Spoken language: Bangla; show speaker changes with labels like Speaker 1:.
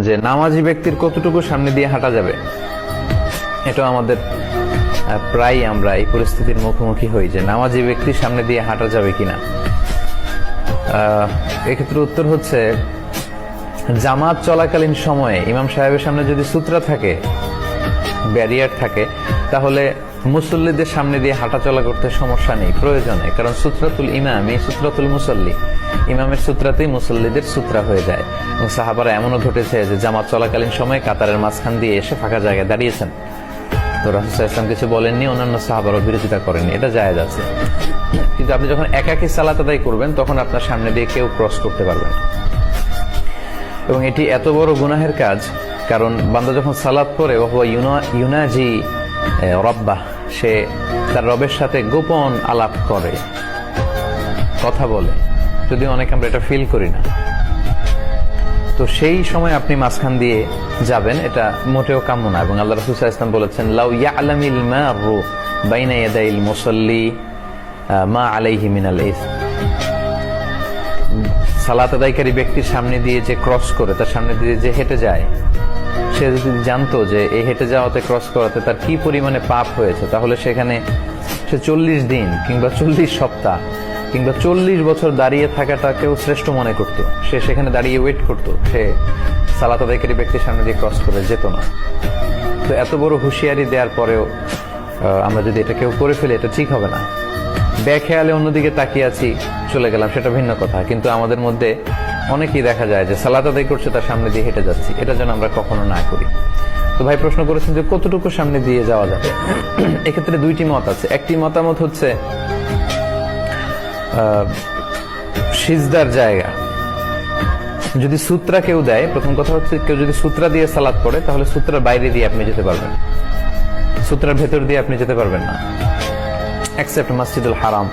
Speaker 1: যে নামাজি ব্যক্তির কতটুকু সামনে দিয়ে হাঁটা যাবে। এটা আমাদের প্রায় আমরা এই পরিস্থিতির মুখোমুখি হই যে নামাজি ব্যক্তির সামনে দিয়ে হাঁটা যাবে কিনা। এক্ষেত্রে উত্তর হচ্ছে, জামাত চলাকালীন সময়ে ইমাম সাহেবের সামনে যদি সূত্রা থাকে, ব্যারিয়ার থাকে, তাহলে মুসল্লিদের সামনে দিয়ে হাঁটা চলা করতে সমস্যা নেই, প্রয়োজন নেই। কারণ সূত্রাতুল ইমাম এই সূত্রাতুল মুসল্লি, ইমামের সূত্রাতেই মুসল্লিদের সূত্রা হয়ে যায়। এবং সাহাবারা এমনও ঘটেছে যে জামাত চলাকালীন সময় কাতারের মাঝখান দিয়ে এসে ফাঁকা জায়গায় দাঁড়িয়েছেন, তো রাসূল সাল্লাল্লাহু আলাইহি ওয়াসাল্লাম কিছু বলেননি, অন্যান্য সাহাবারা বিরোধিতা করেননি, এটা জায়েজ আছে। কিন্তু আপনি যখন একাকী সালাত আদায় করবেন তখন আপনার সামনে দিয়ে কেউ ক্রস করতে পারবেন না। এবং এটি এত বড় গুনাহের কাজ, কারণ বান্দা যখন সালাত পড়ে ইউনাজি রব্বাহ, সে তার রবের সাথে গোপন আলাপ করে, কথা বলে, যদিও অনেকে আমরা এটা ফিল করি না। তো সেই সময় আপনি মাঝখান দিয়ে যাবেন, এটা মোটেও কাম্য না। এবং আল্লাহ রাসূল সাল্লাল্লাহু আলাইহি ওয়াসাল্লাম বলেছেন, লাউ ইয়ালামিল মারু বাইনা ইয়াদাইল মুসাল্লি মা আলাইহি মিনাল ইসম। সালাত আদায়কারী ব্যক্তির সামনে দিয়ে যে ক্রস করে, তার সামনে দিয়ে যে হেঁটে যায়, সে যদি জানতো যে এই হেঁটে যাওয়াতে, ক্রস করাতে তার কি পরিমাণে পাপ হয়েছে, তাহলে সেখানে সে 40 দিন কিংবা 40 সপ্তাহ কিংবা 40 বছর দাঁড়িয়ে থাকাটাকেও শ্রেষ্ঠ মনে করতো। সে সেখানে দাঁড়িয়ে ওয়েট করতো, সে সালাত আদায়কারী ব্যক্তির সামনে দিয়ে ক্রস করে যেত না। তো এত বড় হুঁশিয়ারি দেওয়ার পরেও আমরা যদি এটা কেউ করে ফেলি, এটা ঠিক হবে না। বেখেয়ালে অন্যদিকে তাকিয়ে আছি, চলে গেলাম, সেটা ভিন্ন কথা। কিন্তু আমাদের মধ্যে অনেকেই দেখা যায় যে সালাত আদায় করছে, তার সামনে দিয়ে হেঁটে যাচ্ছি, এটা যেন আমরা কখনো না করি। তো ভাই প্রশ্ন করেছেন যে কতটুকু সামনে দিয়ে যাওয়া যাবে। এক্ষেত্রে দুইটি মত আছে। একটি মতামত হচ্ছে সিজদার জায়গা যদি সূত্রা কেউ দেয়, প্রথম কথা হচ্ছে কেউ যদি সূত্রা দিয়ে সালাত পড়ে, তাহলে সূত্রার বাইরে দিয়ে আপনি যেতে পারবেন, সূত্রার ভেতর দিয়ে আপনি যেতে পারবেন না, এক্সেপ্ট মসজিদুল হারাম